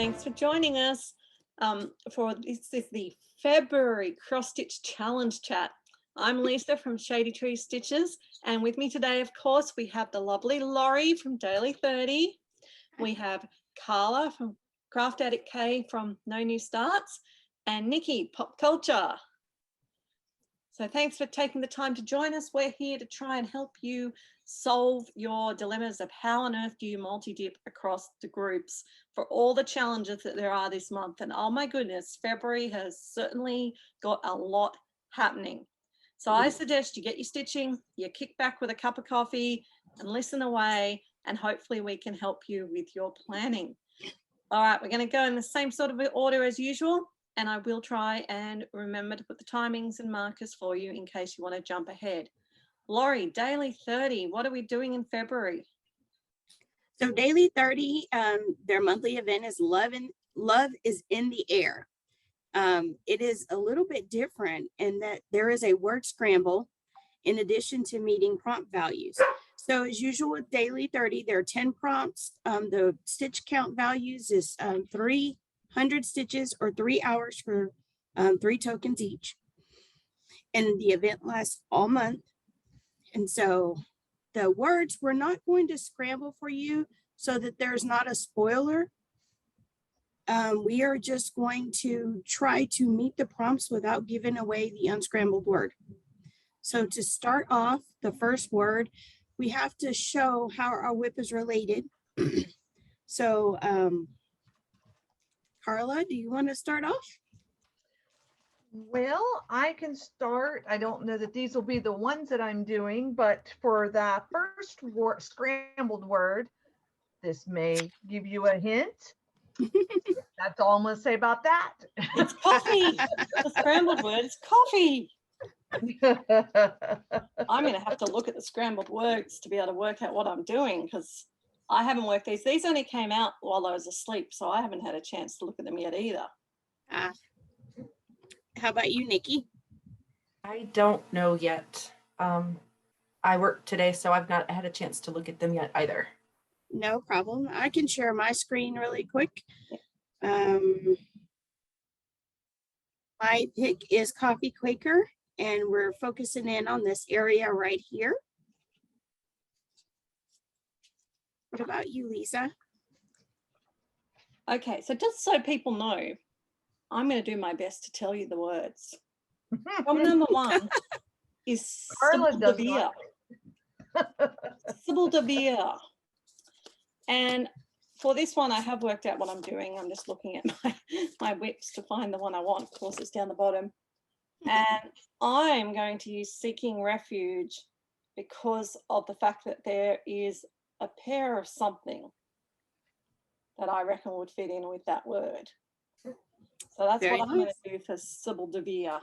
Thanks for joining us for this is the February Cross Stitch Challenge Chat. I'm Lisa from Shady Tree Stitches, and with me today, of course, we have the lovely Laurie from Daily 30. We have Carla from Craft Addict K from No New Starts, and Nikki, Pop Culture. So thanks for taking the time to join us. We're here to try and help you solve your dilemmas of how on earth do you multi-dip across the groups for all the challenges that there are this month. And oh my goodness, February has certainly got a lot happening. So I suggest you get your stitching, you kick back with a cup of coffee and listen away, and hopefully we can help you with your planning. All right, we're going to go in the same sort of order as usual. And I will try and remember to put the timings and markers for you in case you want to jump ahead. Laurie, Daily 30, what are we doing in February? So Daily 30, their monthly event is Love is in the Air. It is a little bit different in that there is a word scramble in addition to meeting prompt values. So as usual with Daily 30, there are 10 prompts. The stitch count values is 300 stitches or 3 hours for 3 tokens each. And the event lasts all month. And so the words, we're not going to scramble for you so that there's not a spoiler. We are just going to try to meet the prompts without giving away the unscrambled word. So to start off, the first word, we have to show how our whip is related. So Carla, do you want to start off? Well, I can start. I don't know that these will be the ones that I'm doing, but for the first scrambled word, this may give you a hint. That's all I'm going to say about that. It's coffee. The scrambled word is coffee. I'm going to have to look at the scrambled words to be able to work out what I'm doing, because I haven't worked these. These only came out while I was asleep, so I haven't had a chance to look at them yet either. How about you, Nikki? I don't know yet. I worked today, so I've not had a chance to look at them yet either. No problem. I can share my screen really quick. My pick is Coffee Quaker, and we're focusing in on this area right here. What about you, Lisa? Okay, so just so people know, I'm going to do my best to tell you the words. Problem number 1 is Carla does Sibyl de Beer. And for this one, I have worked out what I'm doing. I'm just looking at my whips to find the one I want. Of course, it's down the bottom. And I'm going to use Seeking Refuge because of the fact that there is a pair of something that I reckon would fit in with that word. So that's Very what I'm going nice. to do for Sybil de Beer.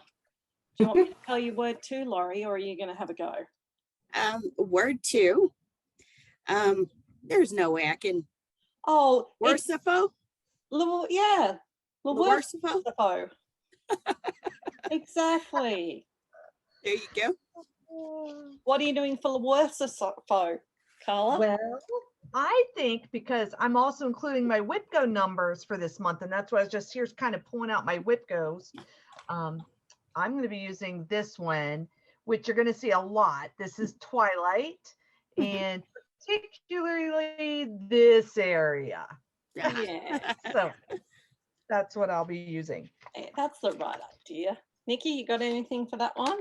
Do you want me to tell you word 2, Laurie, or are you going to have a go? Word 2. There's no way I can. Oh, Worsifo? Yeah. Worsifo? Exactly. There you go. What are you doing for Worsifo, Carla? Well, I think because I'm also including my WIPGO numbers for this month, and that's why I was just here kind of pulling out my WIPGOs. I'm going to be using this one, which you're going to see a lot. This is Twilight, and particularly this area. Yeah. So that's what I'll be using. That's the right idea. Nikki, you got anything for that one?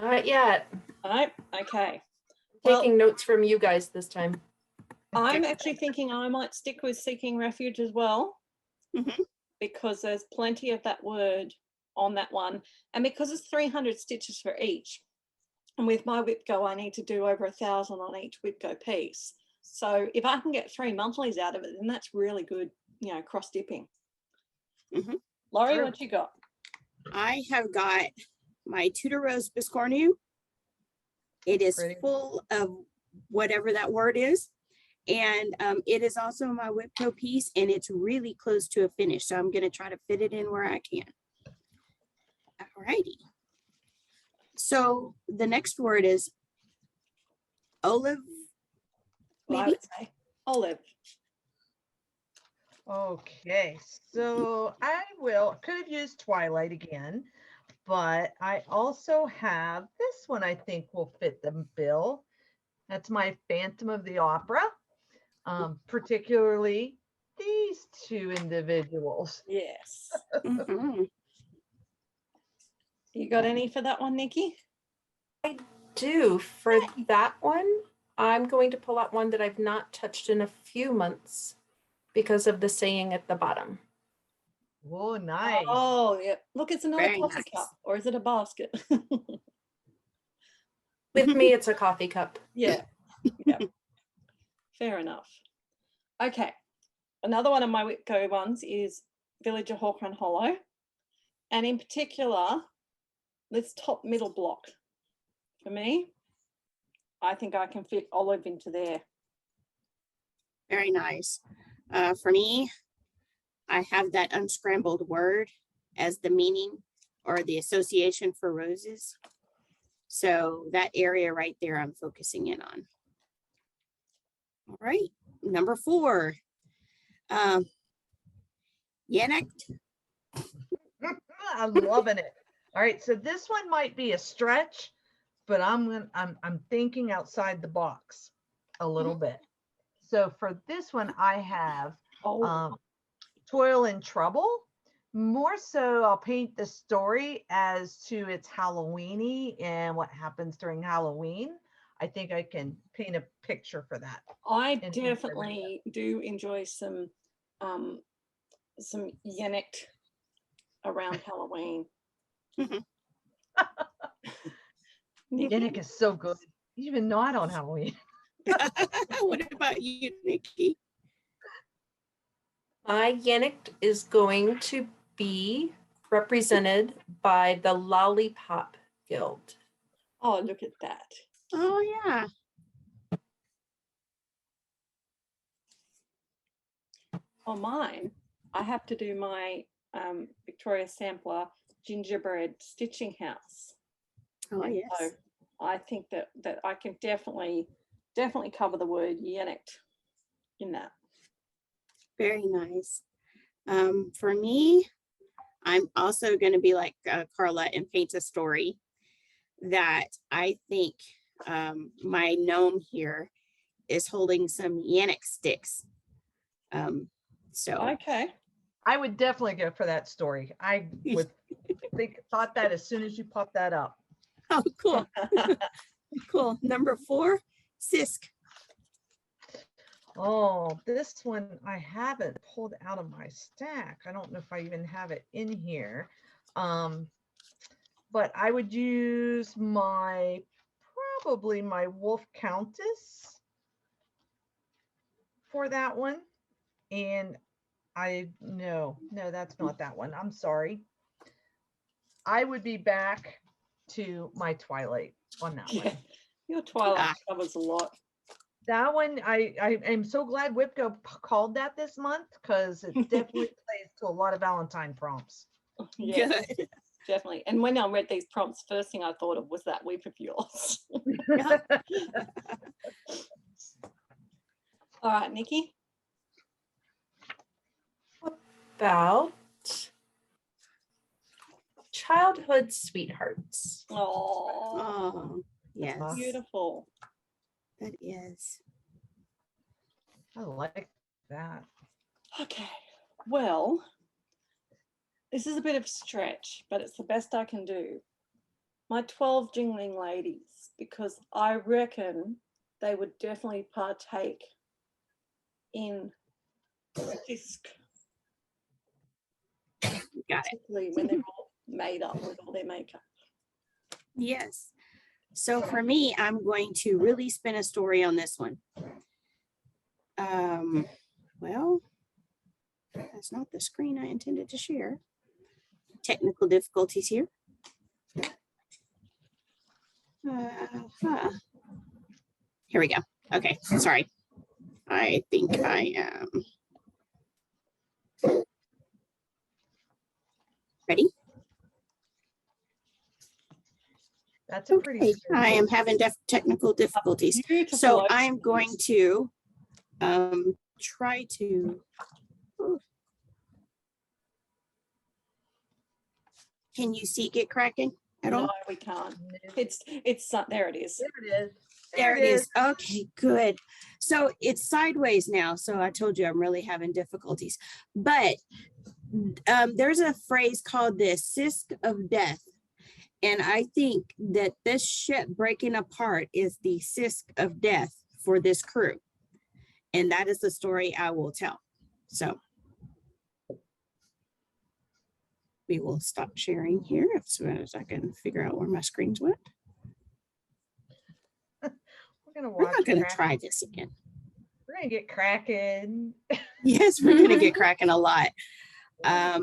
Not yet. No? Okay. Taking notes from you guys this time. I'm actually thinking I might stick with Seeking Refuge as well, because there's plenty of that word on that one. And because it's 300 stitches for each, and with my WIPGO, I need to do over 1,000 on each WIPGO piece. So if I can get 3 monthlies out of it, then that's really good, cross dipping. Laurie, what you got? I have got my Tudor Rose Biscornu. It is full of whatever that word is. And it is also my WIPGO piece, and it's really close to a finish. So I'm going to try to fit it in where I can. All righty. So the next word is olive. Well, I would say olive. Okay, so could have used Twilight again, but I also have this one I think will fit the bill. That's my Phantom of the Opera, particularly these two individuals. Yes. Mhm. You got any for that one, Nikki? Do for that one, I'm going to pull out one that I've not touched in a few months because of the saying at the bottom. Oh, nice. Oh, yeah. Look, it's another Very coffee nice. cup, or is it a basket? With me, it's a coffee cup. Yeah. Yeah. Fair enough. Okay. Another one of my Whitco ones is Villager Hawkrun Hollow. And in particular, this top middle block. For me, I think I can fit Olive into there. Very nice. For me, I have that unscrambled word as the meaning or the association for roses. So that area right there, I'm focusing in on. All right, number 4. Yannick. I'm loving it. All right, so this one might be a stretch, but I'm thinking outside the box a little bit. So for this one, I have Toil and Trouble. More so, I'll paint the story as to it's Halloweeny and what happens during Halloween. I think I can paint a picture for that. I definitely do enjoy some Yannick around Halloween. Yannick is so good, even not on Halloween. What about you, Nikki? My Yannick is going to be represented by the Lollipop Guild. Oh, look at that. Oh, yeah. On mine, I have to do my Victoria Sampler gingerbread stitching house. Oh, And yes. so I think that I can definitely cover the word Yannick in that. Very nice. For me, I'm also going to be like Carla and paint a story that I think my gnome here is holding some Yannick sticks. So Okay. I would definitely go for that story. I would thought that as soon as you popped that up. Oh, cool. Cool. Number 4, Sisk. Oh, this one I haven't pulled out of my stack. I don't know if I even have it in here. But I would use probably my Wolf Countess for that one. And no, that's not that one. I'm sorry. I would be back to my Twilight on that one. Your Twilight covers a lot. That one, I am so glad Whipco called that this month because it definitely plays to a lot of Valentine prompts. Yeah, Good. definitely. And when I read these prompts, first thing I thought of was that whip of yours. All right, Nikki. About childhood sweethearts. Oh, Oh, yes. beautiful. That is. I like that. Okay, well, this is a bit of a stretch, but it's the best I can do. My 12 jingling ladies, because I reckon they would definitely partake in Fisk, Got it. particularly when they're all made up with all their makeup. Yes. So for me, I'm going to really spin a story on this one. Well, that's not the screen I intended to share. Technical difficulties here. Here we go. Okay, sorry. I think I am ready. That's a pretty Okay, story. I am having technical difficulties. Beautiful So ocean. I'm going to try to Can you see Get Cracking at No, all? we can't. No. It's there it is. There it is. There it is. Okay, good. So it's sideways now. So I told you I'm really having difficulties. But there's a phrase called the Sisk of Death. And I think that this ship breaking apart is the Sisk of Death for this crew. And that is the story I will tell. So we will stop sharing here as soon as I can figure out where my screen's went. We're gonna We're watch. not going to Crack- try this again. We're gonna get cracking. Yes, we're going to get cracking a lot. There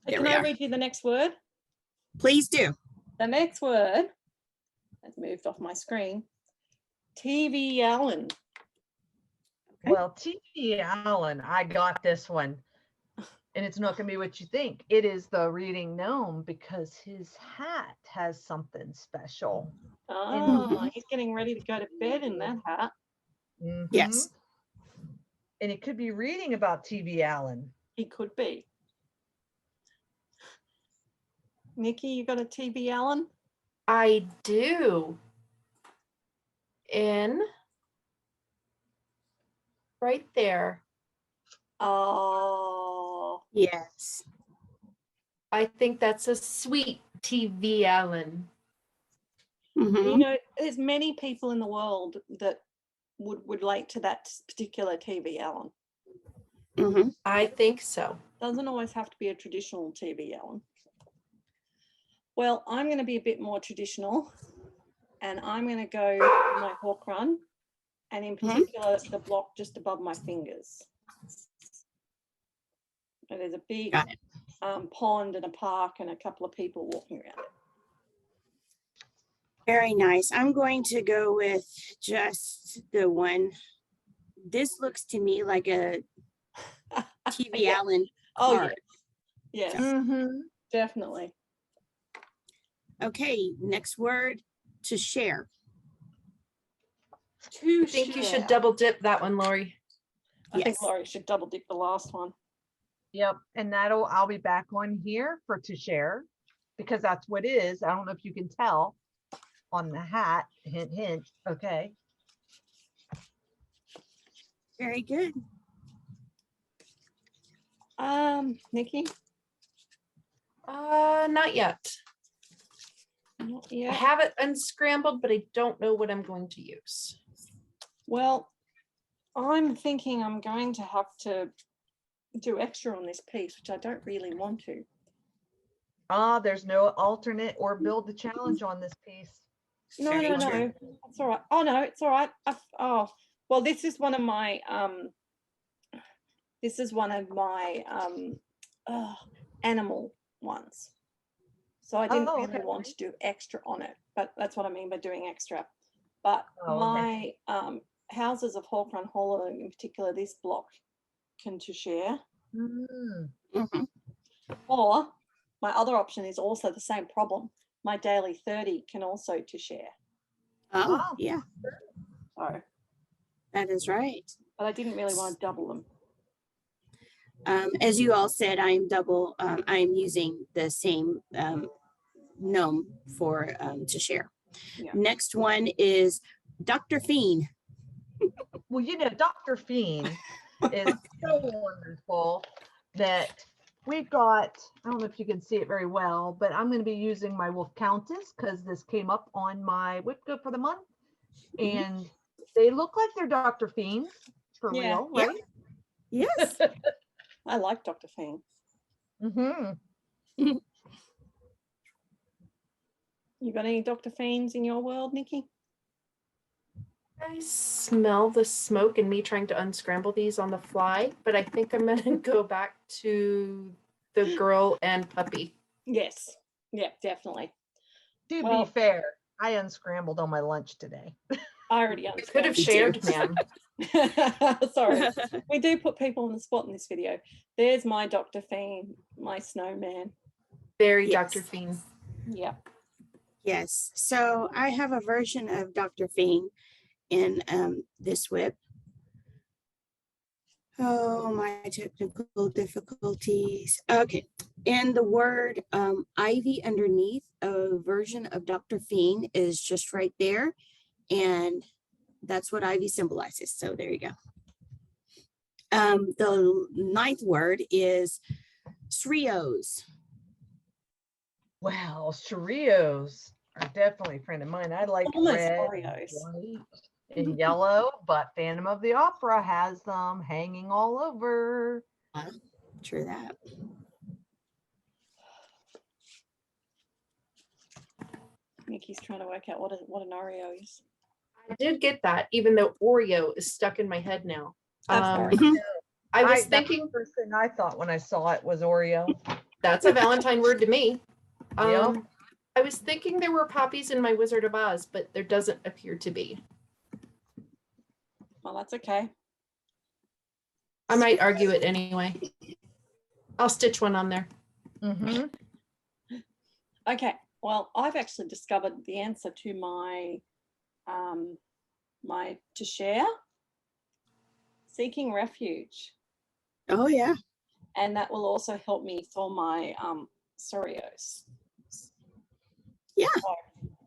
Can we I are. read you the next word? Please do. The next word has moved off my screen. TV Allen. Okay. Well, T.V. Allen, I got this one. And it's not gonna be what you think. It is the reading gnome because his hat has something special. Oh, he's getting ready to go to bed in that hat. Yes. Mhm. And it could be reading about T.V. Allen. He could be. Nikki, you got a TV Allen? I do. In right there. Oh, Yes. I think that's a sweet TV Allen. Mhm. you know, there's many people in the world that would relate to that particular TV Allen. Mhm. I think so. Doesn't always have to be a traditional TV Allen. Well, I'm going to be a bit more traditional, and I'm going to go with my hawk run, and in particular, the block just above my fingers. And there's a big Got it. pond and a park and a couple of people walking around it. Very nice. I'm going to go with just the one. This looks to me like a TV Yeah. Allen Oh, yeah. card. Yes, Mm-hmm. definitely. Okay, next word, to share. I think you should double dip that one, Lori. I think Yes. Laurie should double dip the last one. Yep. And I'll be back on here for to share because that's what it is. I don't know if you can tell on the hat. Hint, hint. Okay. Very good. Nikki? Not yet. Not I yet. have it unscrambled, but I don't know what I'm going to use. Well, I'm thinking I'm going to have to do extra on this piece, which I don't really want to. There's no alternate or build the challenge on this piece. No, Very no, true. no. That's all right. Oh no, it's all right. Oh, well, this is one of my animal ones. So I didn't Oh, really okay. want to do extra on it, but that's what I mean by doing extra. But Oh, my houses of Hawk Run Hollow in particular, this block can to share. Mm. Mhm. Or my other option is also the same problem. My daily 30 can also to share. Oh, Oh. yeah, So, that is right. but I didn't really want to double them. As you all said, I'm using the same gnome for to share. Yeah. Next one is Dr. Fiend. Well, Dr. Fiend is so wonderful that we've got, I don't know if you can see it very well, but I'm going to be using my Wolf Countess because this came up on my Whipco for the month. And they look like they're Dr. Fiends for Yeah. real, Yeah. right? Yes. I like Dr. Fiend. Mm-hmm. You got any Dr. Fiends in your world, Nikki? I smell the smoke and me trying to unscramble these on the fly, but I think I'm going to go back to the girl and puppy. Yes. Yeah, definitely. To Well- be fair, I unscrambled on my lunch today. I already I could understand. have Me too. shared, ma'am. Sorry. We do put people on the spot in this video. There's my Dr. Fiend, my snowman. Very Yes. Dr. Fiend. Yep. Yes. So I have a version of Dr. Fiend in this whip. Oh, my technical difficulties. Okay. And the word ivy underneath a version of Dr. Fiend is just right there. And that's what ivy symbolizes. So there you go. The ninth word is Srios. Wow, Cheerios are definitely a friend of mine. I like Almost red, Oreos. white, and yellow, but Phantom of the Opera has them hanging all over. True that. Nikki's trying to work out what an Oreo is. I did get that, even though Oreo is stuck in my head now. I'm sorry. I was That's thinking the first thing I thought when I saw it was Oreo. that's a Valentine word to me. Yep. I was thinking there were poppies in my Wizard of Oz, but there doesn't appear to be. Well, that's okay. I might argue it anyway. I'll stitch one on there. Mm-hmm. Okay. Well, I've actually discovered the answer to my my to share, seeking refuge, Oh, yeah. and that will also help me for my Sorios. Yeah,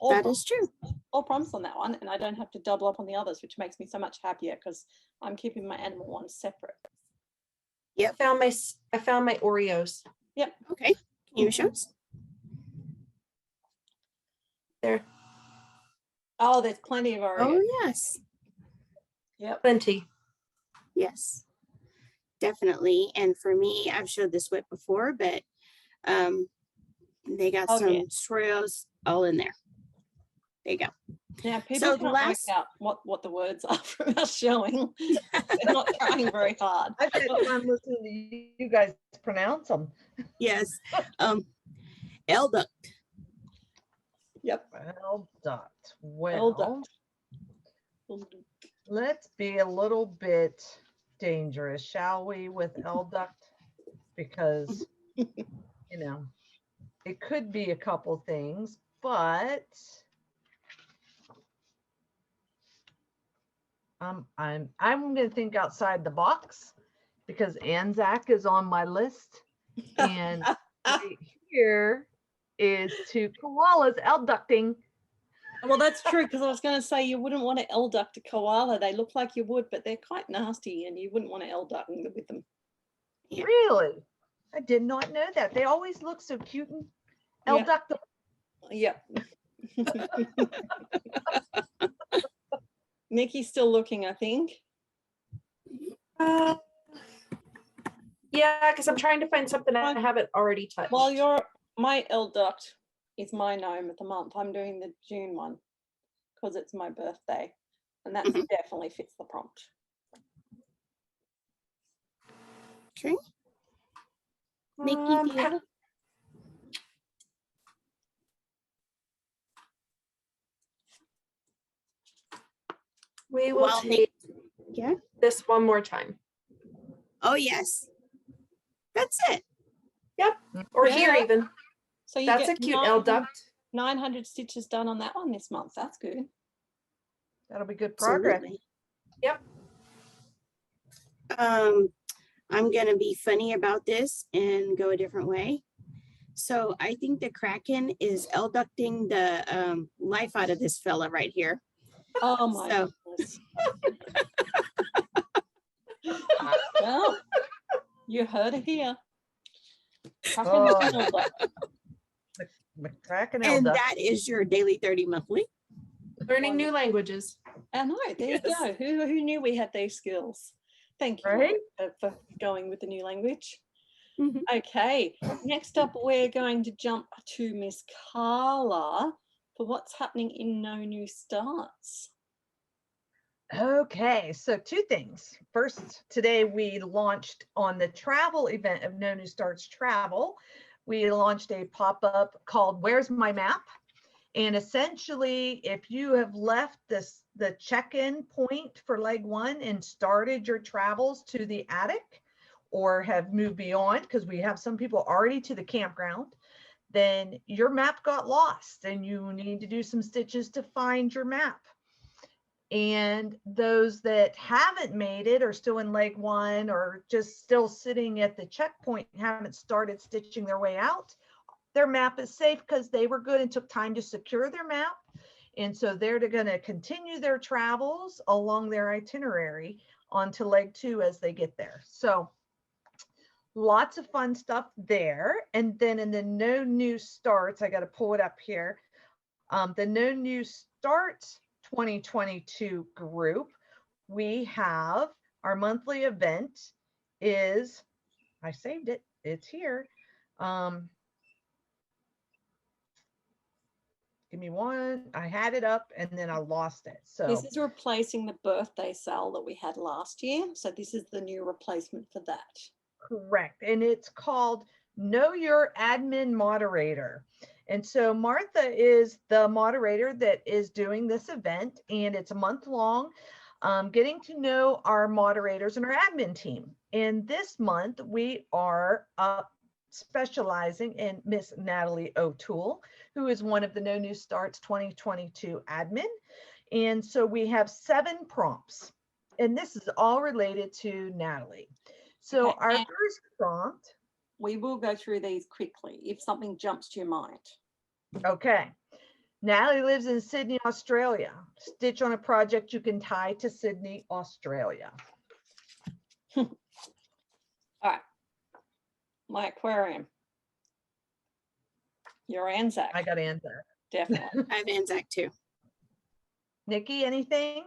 All that is true. all promise on that one, and I don't have to double up on the others, which makes me so much happier because I'm keeping my animal ones separate. I found my Oreos. Okay. Can you show us? There. Oh, there's plenty of Oreos. Oh, yes. Yep. Plenty. Yes, definitely. And for me, I've showed this whip before, but they got Oh, some yeah. Srios all in there. There you go. Now people So can't the last- work out what the words are from our showing. They're not trying very hard. I've had fun listening to you guys pronounce them. Yes. Elduct. Yep. Well, dot. Well Well, let's be a little bit dangerous, shall we, with Elduct? Because, you know, it could be a couple things, but I'm going to think outside the box because Anzac is on my list, and right here is two koalas elducting. Well, that's true, because I was going to say you wouldn't want to elduct a koala. They look like you would, but they're quite nasty, and you wouldn't want to elduct with them. Yeah. Really? I did not know that. They always look so cute and Yeah. elductable. Yep. Nikki's still looking, I think. Yeah, because I'm trying to find something I haven't already touched. Well, my elduct is my gnome of the month. I'm doing the June one because it's my birthday, and that definitely fits the prompt. Okay. Nikki, do you have a- we will Well, take Yeah. this one more time. Oh, yes. That's it. Or here Yeah. even. So you That's get a cute elduct. 900 stitches done on that one this month. That's good. That'll be good progress. Absolutely. Yep. I'm going to be funny about this and go a different way. So I think the Kraken is elducting the life out of this fella right here. Oh my So- goodness. Well, you heard it here. Kraken Oh. is an elduct. McCracken And elduct. that is your daily 30 monthly. Learning new languages. I know, there you Yes. go. Who knew we had these skills? Thank you, Right? Laura, for going with the new language. Mhm. Okay, next up we're going to jump to Miss Carla for what's happening in No New Starts. Okay, so two things. First, today we launched on the travel event of No New Starts Travel. We launched a pop-up called Where's My Map? And essentially, if you have left the check-in point for leg one and started your travels to the attic or have moved beyond, because we have some people already to the campground, then your map got lost and you need to do some stitches to find your map. And those that haven't made it or still in leg one or just still sitting at the checkpoint and haven't started stitching their way out, their map is safe because they were good and took time to secure their map. And so they're going to continue their travels along their itinerary onto leg 2 as they get there. So lots of fun stuff there. And then in the no new starts, I got to pull it up here. The no new starts 2022 group, we have our monthly event is, I saved it, it's here. Give me one, I had it up and then I lost it. So This is replacing the birthday sale that we had last year. So this is the new replacement for that. correct. And it's called Know Your Admin Moderator. And so Martha is the moderator that is doing this event, and it's a month long, getting to know our moderators and our admin team. And this month we are specializing in Miss Natalie O'Toole, who is one of the No New Starts 2022 admin. And so we have 7 prompts, and this is all related to Natalie. So Okay, our and first prompt, we will go through these quickly if something jumps to your mind. okay. Natalie lives in Sydney, Australia. Stitch on a project you can tie to Sydney, Australia. All right. My aquarium. Your Anzac. I got Anzac. Definitely. I have Anzac too. Nikki, anything?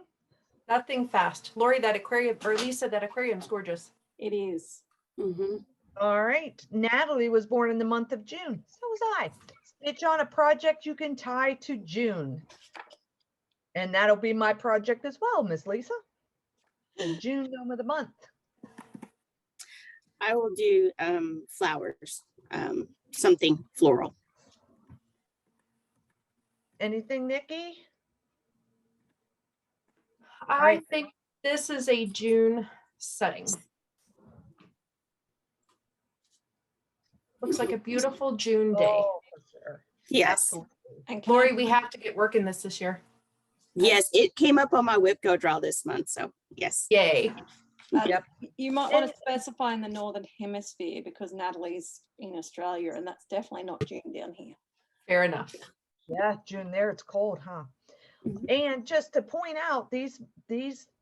Nothing fast. Lori, that aquarium, or Lisa, that aquarium's gorgeous. It is. Mm-hmm. All right. Natalie was born in the month of June. So was I. Stitch on a project you can tie to June. And that'll be my project as well, Miss Lisa. The June gnome of the month. I will do flowers, something floral. Anything, Nikki? I right. think this is a June setting. Looks like a beautiful June day. Oh, for sure. Yes. Absolutely. And can Lori, I- we have to get working this year. Yes, it came up on my WIPCO draw this month. So yes. Yay. Yep. You might want And- to specify in the Northern Hemisphere because Natalie's in Australia and that's definitely not June down here. Fair enough. Yeah, June there, it's cold, huh? Mhm. And just to point out, these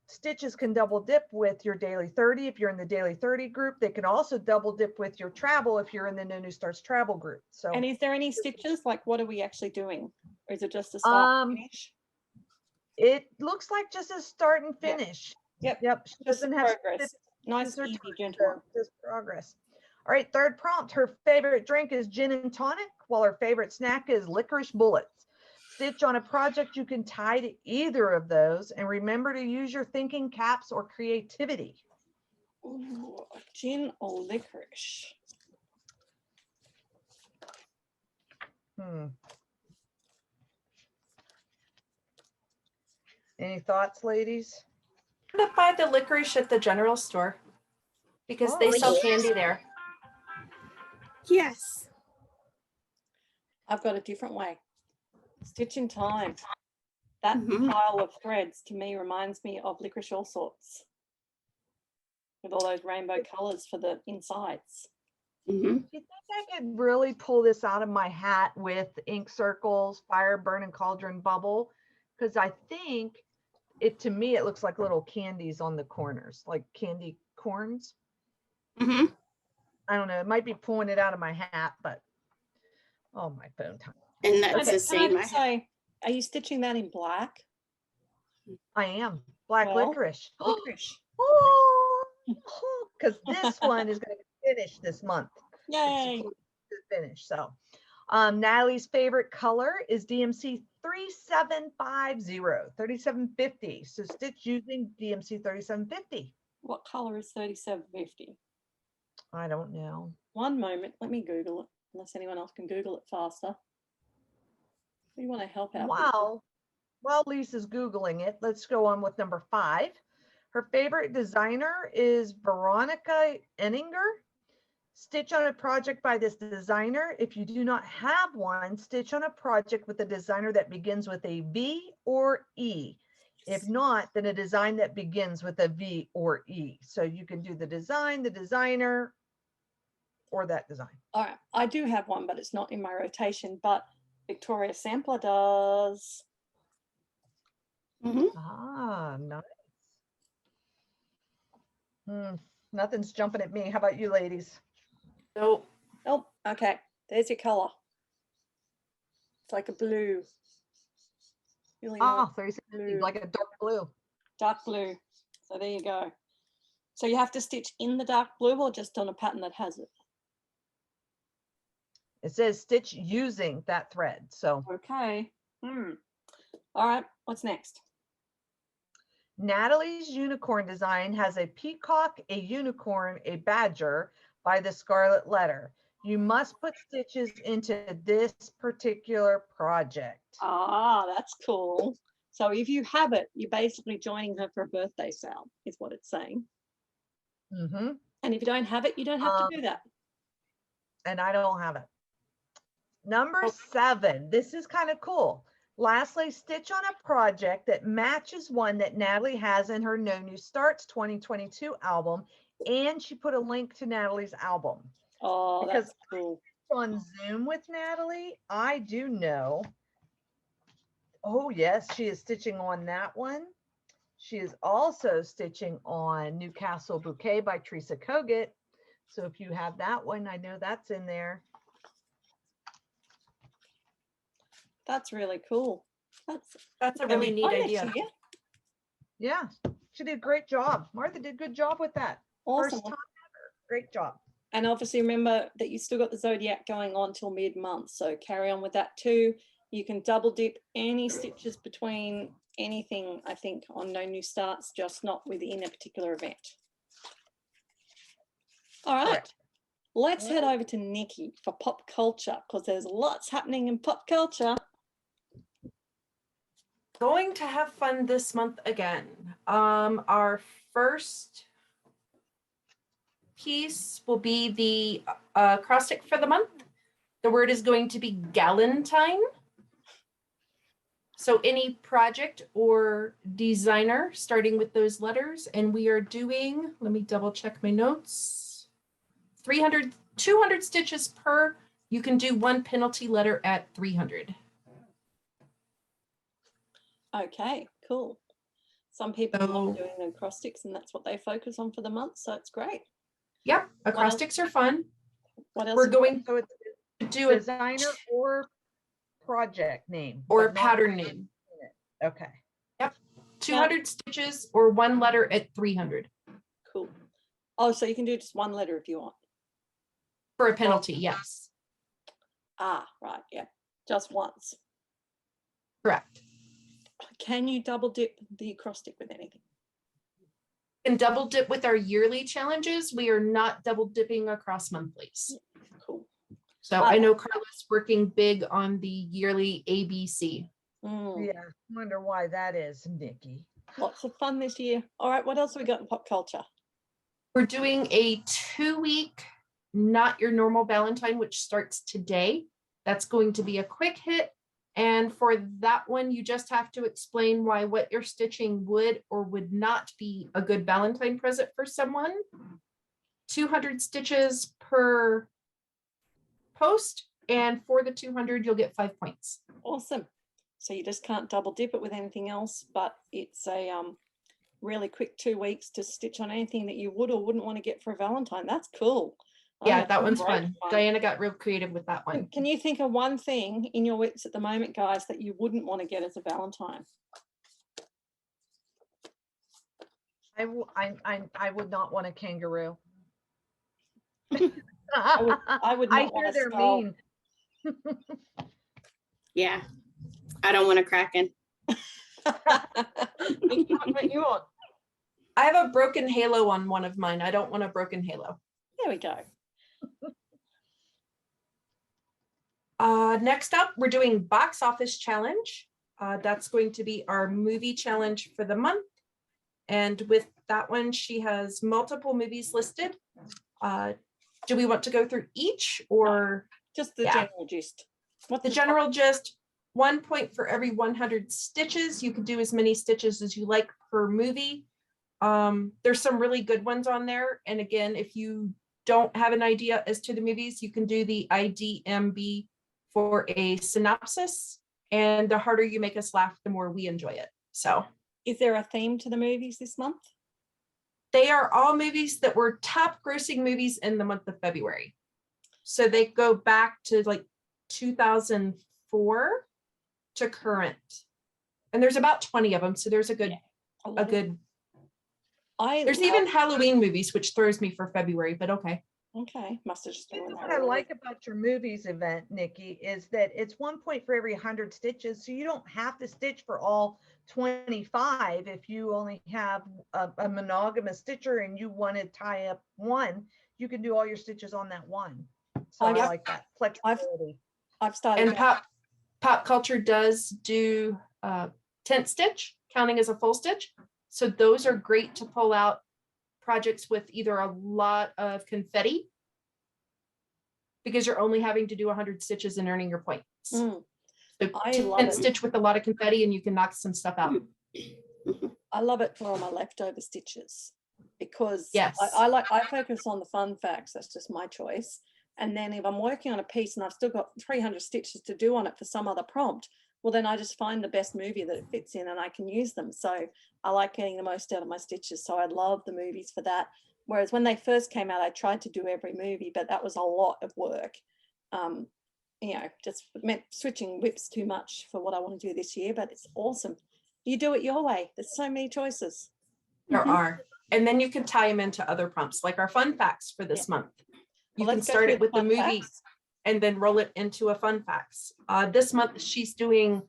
stitches can double dip with your daily 30 if you're in the daily 30 group. They can also double dip with your travel if you're in the No New Starts travel group. So And is there any stitches? Like what are we actually doing? Or is it just a start and finish? it looks like just a start and Yep. finish. Yep. Yep. She Just doesn't have progress. Nice, specifics or easy, time, gentle one. so just progress. All right, third prompt. Her favorite drink is gin and tonic, while her favorite snack is licorice bullets. Stitch on a project you can tie to either of those, and remember to use your thinking caps or creativity. Ooh, gin or licorice? Any thoughts, ladies? I'm gonna buy the licorice at the general store because they Oh, sell yes. candy there. Yes. I've got a different way. Stitch in time. That Mhm. pile of threads to me reminds me of licorice all sorts. With all those rainbow colors for the insides. Mm-hmm. Do you think I could really pull this out of my hat with ink circles, fire, burn, and cauldron bubble? Because I think to me, it looks like little candies on the corners, like candy corns. Mm-hmm. I don't know. It might be pulling it out of my hat, but oh, my phone time. And Can I that's the just- can I same. just say, are you stitching that in black? I am black Well, licorice. Licorice. Because this one is going to finish this month. Yay. To finish. So Natalie's favorite color is DMC 3750. So stitch using DMC 3750. What color is 3750? I don't know. One moment, let me Google it, unless anyone else can Google it faster. We want to help out. people. While Lisa's Googling it, let's go on with number 5. Her favorite designer is Veronica Enninger. Stitch on a project by this designer. If you do not have one, stitch on a project with a designer that begins with a V or E. If not, then a design that begins with a V or E. So you can do the design, the designer, or that design. All right, I do have one, but it's not in my rotation, but Victoria Sampler does. Ah, nice. Nothing's jumping at me. How about you ladies? So Oh, okay. There's your color. It's like a blue. Really nice Oh, 36, blue. like a dark blue. Dark blue. So there you go. So you have to stitch in the dark blue or just on a pattern that has it? It says stitch using that thread. So Okay. All right. What's next? Natalie's unicorn design has a peacock, a unicorn, a badger by the Scarlet Letter. You must put stitches into this particular project. Ah, that's cool. So if you have it, you're basically joining her for a birthday sale, is what it's saying. Mm-hmm. And if you don't have it, you don't have to do that. And I don't have it. Number Oh. 7, this is kind of cool. Lastly, stitch on a project that matches one that Natalie has in her No New Starts 2022 album. And she put a link to Natalie's album. Oh, Because that's cool. on Zoom with Natalie, I do know. Oh, yes, she is stitching on that one. She is also stitching on Newcastle Bouquet by Teresa Kogut. So if you have that one, I know that's in there. That's really cool. that's a gonna really be neat fun next idea. year. Yeah, she did a great job. Martha did a good job with that. Awesome. First time ever. Great job. And obviously remember that you still got the Zodiac going on till mid-month. So carry on with that too. You can double dip any stitches between anything, I think, on No New Starts, just not within a particular event. All right. Correct. Let's head over to Nikki for pop culture, because there's lots happening in pop culture. Going to have fun this month again. Our first piece will be the acrostic for the month. The word is going to be galentine. So any project or designer starting with those letters, and we are doing, let me double check my notes, 200 stitches per. You can do one penalty letter at 300. Okay, cool. Some people love doing the acrostics and that's what they focus on for the month. So it's great. Yep, acrostics are fun. What else? We're going So it's to do a designer or project name. or but not pattern name. Okay. Yep, 200 stitches or one letter at 300 Cool. Oh, so you can do just one letter if you want. for a penalty. Yes, Ah, right. Yeah. Just once. correct. Can you double dip the acrostic with anything? And double dip with our yearly challenges. We are not double dipping across monthlies. Cool. So I know Carla's working big on the yearly ABC. Yeah, wonder why that is, Nikki. Lots of fun this year. All right, what else have we got in pop culture? We're doing a 2-week Not Your Normal Valentine, which starts today. That's going to be a quick hit. And for that one, you just have to explain why what you're stitching would or would not be a good Valentine present for someone. 200 stitches per post. And for the 200, you'll get 5 points. Awesome. So you just can't double dip it with anything else, but it's a really quick 2 weeks to stitch on anything that you would or wouldn't want to get for a Valentine. That's cool. Yeah, Oh, that one's great fun. Diana got real creative with that one. Can you think of one thing in your WIPs at the moment, guys, that you wouldn't want to get as a Valentine? I would not want a kangaroo. I would not I want hear a they're skull. mean. Yeah, I don't want a kraken. What you want? I have a broken halo on one of mine. I don't want a broken halo. There we go. Next up, we're doing box office challenge. That's going to be our movie challenge for the month. And with that one, she has multiple movies listed. Do we want to go through each or? Just the Yeah. general gist. What's The general gist, 1 point for every 100 stitches. You can do as many stitches as you like per movie. There's some really good ones on there. And again, if you don't have an idea as to the movies, you can do the IDMB for a synopsis. And the harder you make us laugh, the more we enjoy it. So Is there a theme to the movies this month? they are all movies that were top grossing movies in the month of February. So they go back to like 2004 to current. And there's about 20 of them. So there's a good, there's even Halloween movies, which throws me for February, but okay. Okay, must have just been when What I like about your movies event, Nikki, is that it's 1 point for every 100 stitches. So you don't have to stitch for all 25. If you only have a monogamous stitcher and you want to tie up one, you can do all your stitches on that one. So I like that flexibility. I've started. And pop culture does do tent stitch, counting as a full stitch. So those are great to pull out projects with either a lot of confetti, because you're only having to do 100 stitches and earning your points. So I love tent it. stitch with a lot of confetti and you can knock some stuff out. I love it for all my leftover stitches because Yes. I focus on the fun facts. That's just my choice. And then if I'm working on a piece and I've still got 300 stitches to do on it for some other prompt, well, then I just find the best movie that it fits in and I can use them. So I like getting the most out of my stitches. So I love the movies for that. Whereas when they first came out, I tried to do every movie, but that was a lot of work. You know, just meant switching whips too much for what I want to do this year, but it's awesome. You do it your way. There's so many choices. There are. And then you can tie them into other prompts, like our fun facts for this month. You Well, can let's go start through it with the fun movie facts. and then roll it into a fun facts. This month, she's doing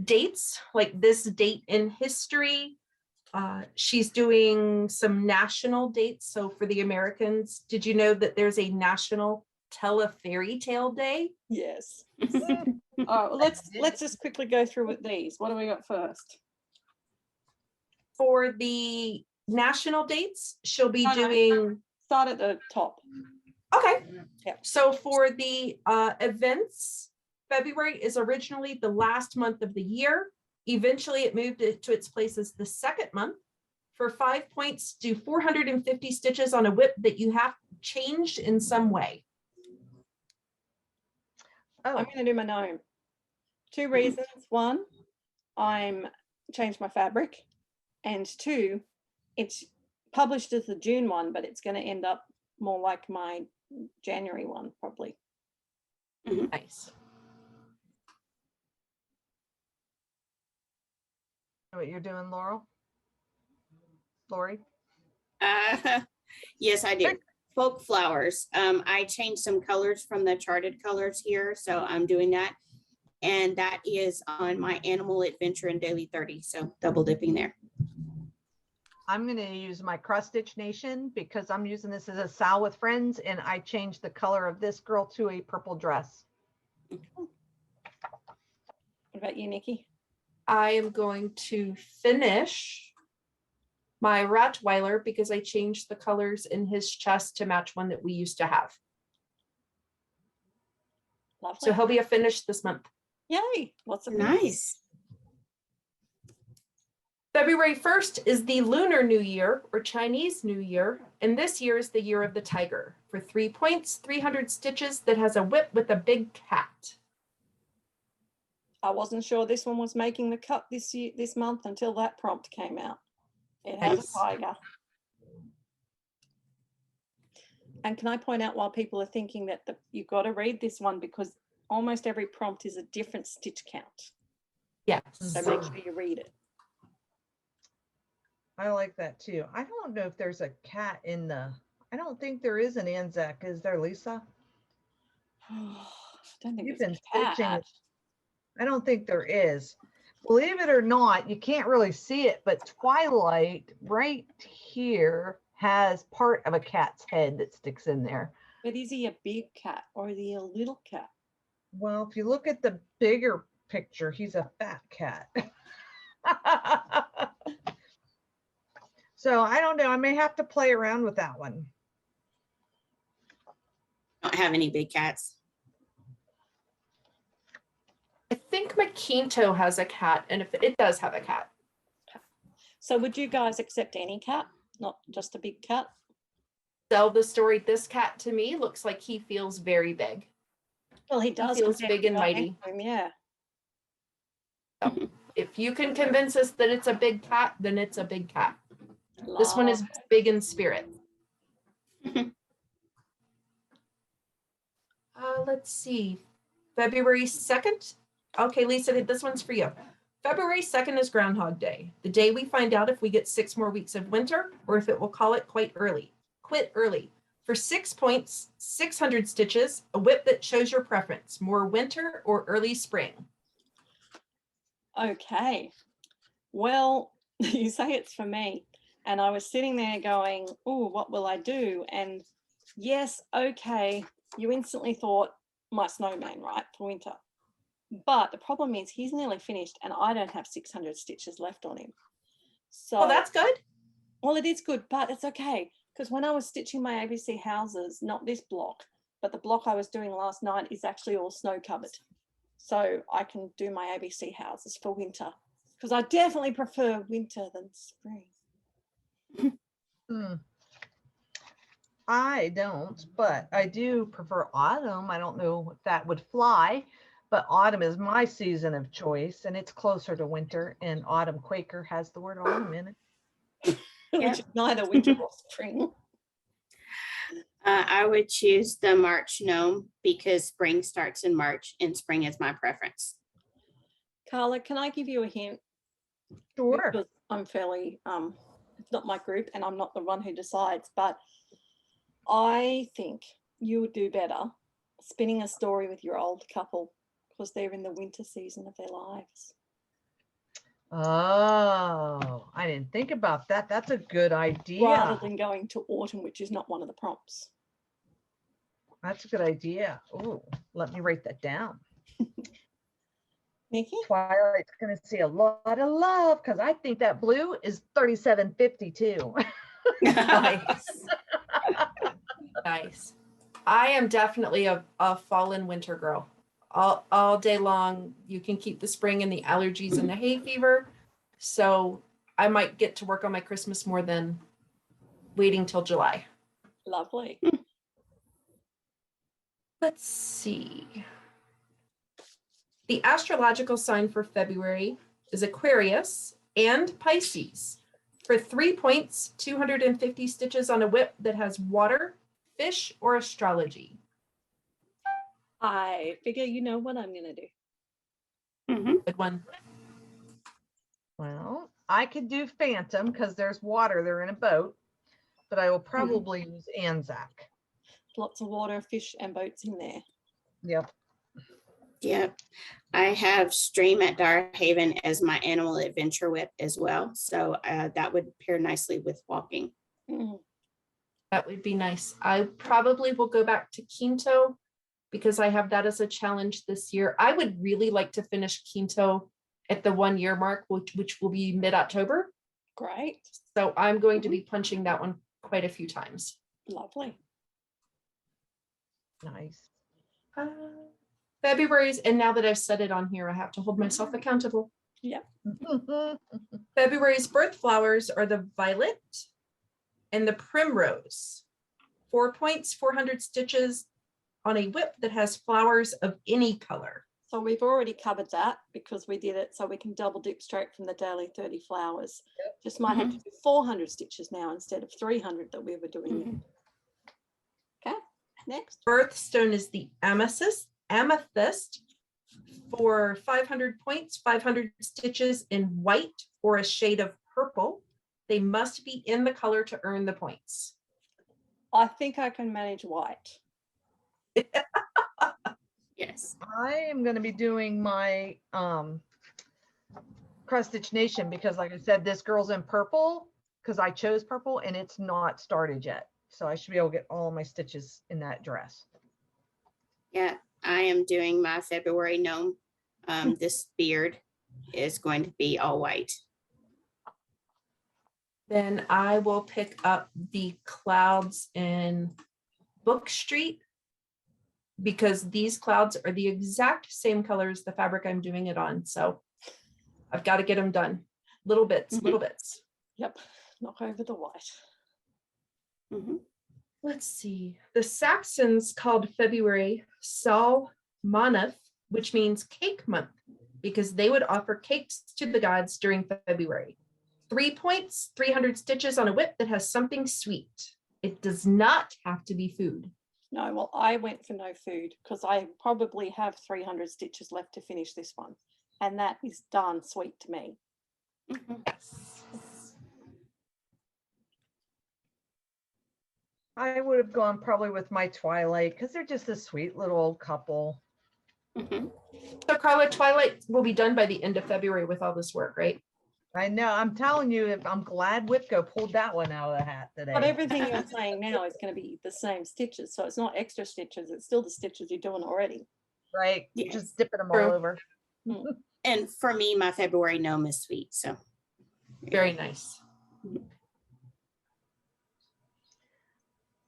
dates, like this date in history. She's doing some national dates. So for the Americans, did you know that there's a National Tell a Fairy Tale Day? Yes. All right, well, let's just quickly go through with these. What do we got first? For the national dates, she'll be No. doing. Start at the top. Okay. Yep. So for the events, February is originally the last month of the year. Eventually it moved it to its place as the second month. For 5 points, do 450 stitches on a whip that you have changed in some way. Oh, I'm going to do my gnome. 2 reasons. 1, I'm changed my fabric. And 2, it's published as the June one, but it's going to end up more like my January one, probably. Nice. what you're doing, Laurel? Lori? Yes, I do. Folk flowers. I changed some colors from the charted colors here, so I'm doing that. And that is on my Animal Adventure in Daily 30. So double dipping there. I'm going to use my Cross Stitch Nation because I'm using this as a Sal with Friends, and I changed the color of this girl to a purple dress. What about you, Nikki? I am going to finish my Rottweiler because I changed the colors in his chest to match one that we used to have. Lovely. So he'll be a finish this month. Yay! Lots of Nice. February 1st is the Lunar New Year or Chinese New Year, and this year is the year of the tiger. For 3 points, 300 stitches that has a whip with a big cat. I wasn't sure this one was making the cut this month until that prompt came out. It has Nice. a tiger. And can I point out, while people are thinking that you've got to read this one, because almost every prompt is a different stitch count. Yes. So make sure you read it. I like that too. I don't know if there's a cat in the, I don't think there is an Anzac. Is there, Lisa? I don't think You've there's been a cat. stitching. I don't think there is. Believe it or not, you can't really see it, but Twilight right here has part of a cat's head that sticks in there. But is he a big cat or is he a little cat? Well, if you look at the bigger picture, he's a fat cat. So I don't know. I may have to play around with that one. I don't have any big cats. I think McKinto has a cat, and if it does have a cat. So would you guys accept any cat, not just a big cat? Tell the story. This cat to me looks like he feels very big. Well, he does. feels compared big to and the guy mighty. next to him, yeah. If you can convince us that it's a big cat, then it's a big cat. This one is Lovely. big in spirit. Let's see. February 2nd. Okay, Lisa, this one's for you. February 2nd is Groundhog Day, the day we find out if we get 6 more weeks of winter or if it will call it quite early. Quit early. For 6 points, 600 stitches, a whip that shows your preference, more winter or early spring. Okay. Well, you say it's for me. And I was sitting there going, oh, what will I do? And yes, okay, you instantly thought my snowman, right, for winter. But the problem is he's nearly finished and I don't have 600 stitches left on him. So Oh, that's good. well, it is good, but it's okay. Because when I was stitching my ABC houses, not this block, but the block I was doing last night is actually all snow covered. So I can do my ABC houses for winter. Because I definitely prefer winter than spring. I don't, but I do prefer autumn. I don't know if that would fly, but autumn is my season of choice and it's closer to winter, and autumn Quaker has the word autumn in it. Which is neither winter or spring. I would choose the March gnome because spring starts in March and spring is my preference. Carla, can I give you a hint? Sure. Because I'm fairly, it's not my group and I'm not the one who decides, but I think you would do better spinning a story with your old couple because they're in the winter season of their lives. Oh, I didn't think about that. That's a good idea. Rather than going to autumn, which is not one of the prompts. That's a good idea. Oh, let me write that down. Nikki? Twilight's going to see a lot of love because I think that blue is 3752. Nice. Nice. I am definitely a fall and winter girl. All day long. You can keep the spring and the allergies and the hay fever. So I might get to work on my Christmas more than waiting till July. Lovely. Let's see. The astrological sign for February is Aquarius and Pisces. For 3 points, 250 stitches on a whip that has water, fish, or astrology. I figure you know what I'm going to do. Good one. Well, I could do Phantom because there's water. They're in a boat, but I will probably use Anzac. Lots of water, fish, and boats in there. Yep. Yep. I have Stream at Darhaven as my animal adventure whip as well. So that would pair nicely with walking. Mm. That would be nice. I probably will go back to Quinto because I have that as a challenge this year. I would really like to finish Quinto at the 1 year mark, which will be mid-October. Great. So I'm going to be punching that one quite a few times. Lovely. Nice. February's, and now that I've said it on here, I have to hold myself accountable. Yeah. February's birth flowers are the violet and the primrose. 4 points, 400 stitches on a whip that has flowers of any color. So we've already covered that because we did it so we can double dip straight from the daily 30 flowers. Just might have to do 400 stitches now instead of 300 that we were doing. Okay, next. Birthstone is the amethyst for 500 points, 500 stitches in white or a shade of purple. They must be in the color to earn the points. I think I can manage white. Yes. I am going to be doing my Cross Stitch Nation because, like I said, this girl's in purple because I chose purple and it's not started yet. So I should be able to get all my stitches in that dress. Yeah, I am doing my February gnome. This beard is going to be all white. Then I will pick up the clouds in Book Street. because these clouds are the exact same color as the fabric I'm doing it on. So I've got to get them done. Little bits, little bits. Yep, knock over the white. Let's see. The Saxons called February Salmanath, which means cake month, because they would offer cakes to the gods during February. 3 points, 300 stitches on a whip that has something sweet. It does not have to be food. No, well, I went for no food because I probably have 300 stitches left to finish this one. And that is darn sweet to me. Yes. I would have gone probably with my Twilight because they're just a sweet little old couple. So Carla, Twilight will be done by the end of February with all this work, right? I know. I'm telling you, I'm glad Whitco pulled that one out of the hat today. But everything you're saying now is going to be the same stitches. So it's not extra stitches. It's still the stitches you're doing already. Right. Yes. Just dipping them True. all over. And for me, my February gnome is sweet. So Very nice.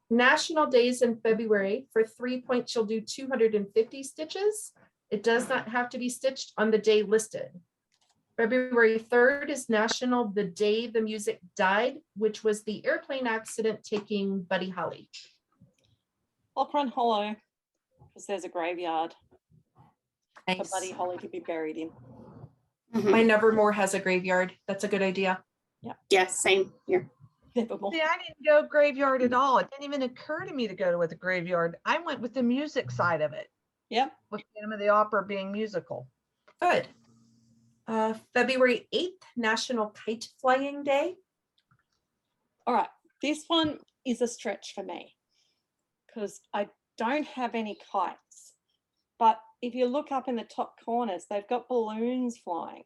National days in February. For 3 points, you'll do 250 stitches. It does not have to be stitched on the day listed. February 3rd is National the Day the Music Died, which was the airplane accident taking Buddy Holly. I'll run hollow because there's a graveyard for Nice. Buddy Holly to be buried in. My Nevermore has a graveyard. That's a good idea. Yeah, same here. Nevermore. See, I didn't go graveyard at all. It didn't even occur to me to go with the graveyard. I went with the music side of it, Yep. with Phantom of the Opera being musical. Good. February 8th, National Kite Flying Day. All right. This one is a stretch for me because I don't have any kites. But if you look up in the top corners, they've got balloons flying.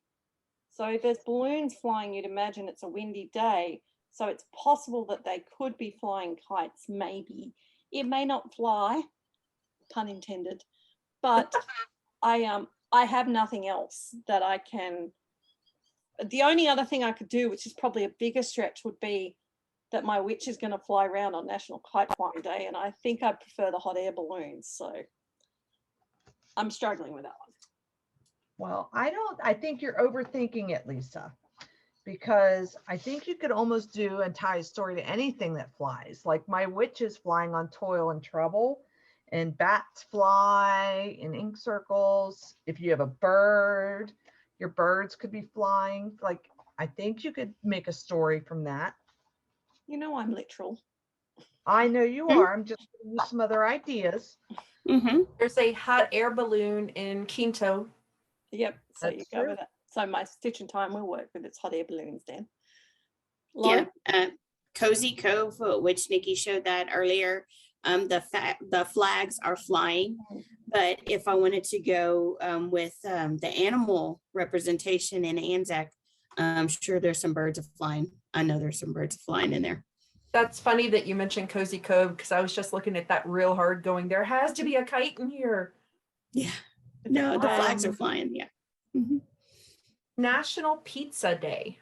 So if there's balloons flying, you'd imagine it's a windy day. So it's possible that they could be flying kites, maybe. It may not fly, pun intended, but I have nothing else that I can. The only other thing I could do, which is probably a bigger stretch, would be that my witch is going to fly around on National Kite Flying Day, and I think I prefer the hot air balloons. So I'm struggling with that one. Well, I think you're overthinking it, Lisa, because I think you could almost do and tie a story to anything that flies. Like my witch is flying on Toil and Trouble, and bats fly in ink circles. If you have a bird, your birds could be flying. Like, I think you could make a story from that. You know, I'm literal. I know you are. I'm just giving you some other ideas. There's a hot air balloon in Quinto. Yep. So That's you go true. with it. So my stitch and time will work with its hot air balloons then. Yeah. Lauren? Cozy Cove, which Nikki showed that earlier. The flags are flying, but if I wanted to go with the animal representation in Anzac, I'm sure there's some birds of flying. I know there's some birds flying in there. That's funny that you mentioned Cozy Cove because I was just looking at that real hard going, there has to be a kite in here. Yeah. No, the flags are flying. Yeah. National Pizza Day.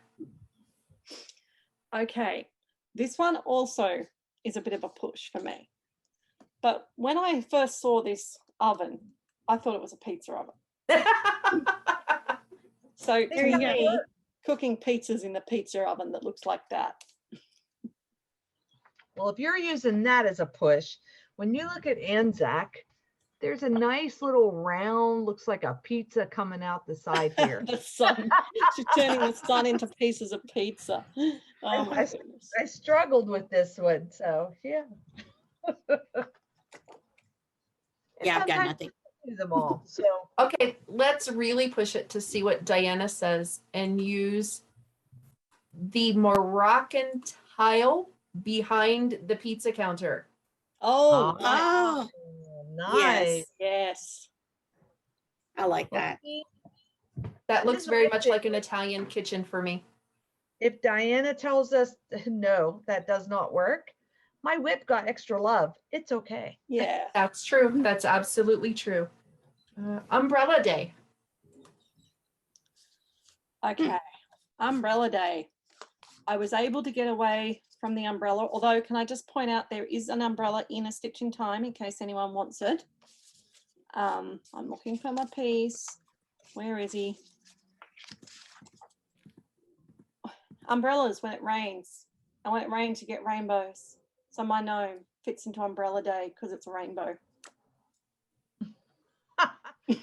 Okay. This one also is a bit of a push for me. But when I first saw this oven, I thought it was a pizza oven. So There to you me, cooking pizzas in the pizza oven that looks like that. Well, if you're using that as a push, when you look at Anzac, there's a nice little round, looks like a pizza coming out the side here. The sun. She's turning the sun into pieces of pizza. Oh my goodness. I struggled with this one, so yeah. Yeah, I've got Sometimes nothing. I do them all. So Okay, let's really push it to see what Diana says and use the Moroccan tile behind the pizza counter. Oh, Oh, nice. yes. I like that. That It looks is a very bit much like an Italian kitchen for me. If Diana tells us no, that does not work, my whip got extra love. It's okay. Yeah. That's true. That's absolutely true. Umbrella Day. Okay. Umbrella Day. I was able to get away from the umbrella, although can I just point out there is an umbrella in A Stitch in Time in case anyone wants it. I'm looking for my piece. Where is he? Umbrellas when it rains. And when it rains, you get rainbows. So my gnome fits into umbrella day because it's a rainbow.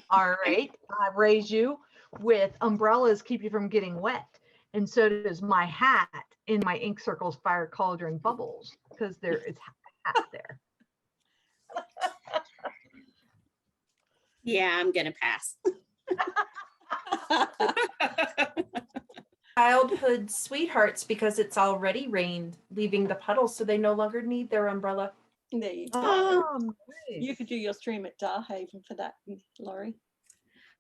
All right. I raise you with umbrellas keep you from getting wet. And so does my hat in my ink circles fire cauldron bubbles because there is a hat there. Yeah, I'm gonna pass. Childhood sweethearts because it's already rained, leaving the puddles so they no longer need their umbrella. There you go. Oh, You nice. could do your stream at Darhaven for that, Laurie.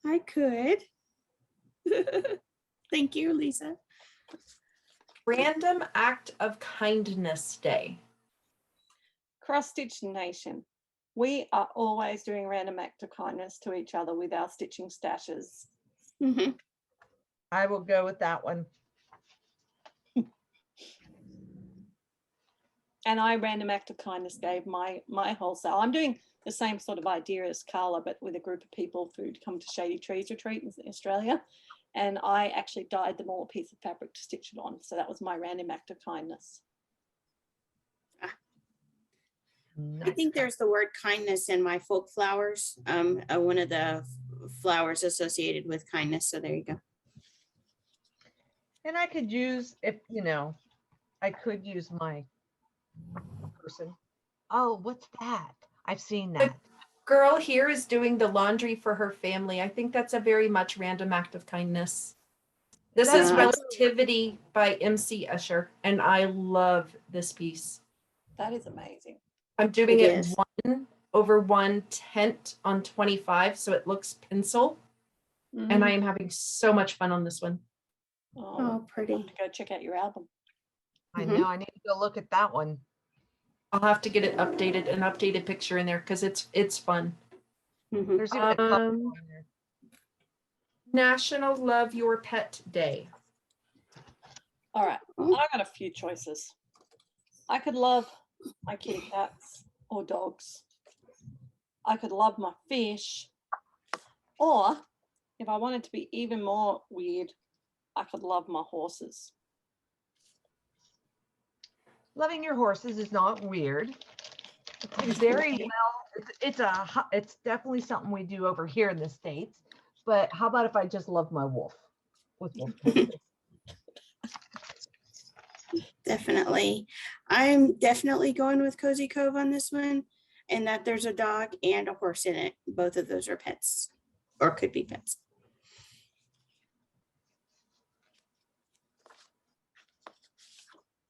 I could. Thank you, Lisa. Random act of kindness day. Cross Stitch Nation. We are always doing random act of kindness to each other with our stitching stashes. Mhm. I will go with that one. And I random act of kindness gave my wholesale. I'm doing the same sort of idea as Carla, but with a group of people who'd come to Shady Trees Retreat in Australia. And I actually dyed them all a piece of fabric to stitch it on. So that was my random act of kindness. I think there's the word kindness in my folk flowers, one of the flowers associated with kindness. So there you go. And I could use, if you know, I could use my person. Oh, what's that? I've seen that. Girl here is doing the laundry for her family. I think that's a very much random act of kindness. This is That's- Relativity by MC Escher, and I love this piece. That is amazing. I'm doing It it is. 1/1 tent on 25, so it looks pencil, and I am having so much fun on this one. Oh, Oh, pretty. I'll have to go check out your album. I Mhm. know. I need to go look at that one. I'll have to get it updated, an updated picture in there because it's fun. Mhm. There's even a couple Um, on there. National Love Your Pet Day. All right, Oh. I got a few choices. I could love my kitty cats or dogs. I could love my fish. Or if I wanted to be even more weird, I could love my horses. Loving your horses is not weird. It's very well. It's definitely something we do over here in the States. But how about if I just love my wolf with wolf pets? Definitely. I'm definitely going with Cozy Cove on this one, and that there's a dog and a horse in it. Both of those are pets or could be pets.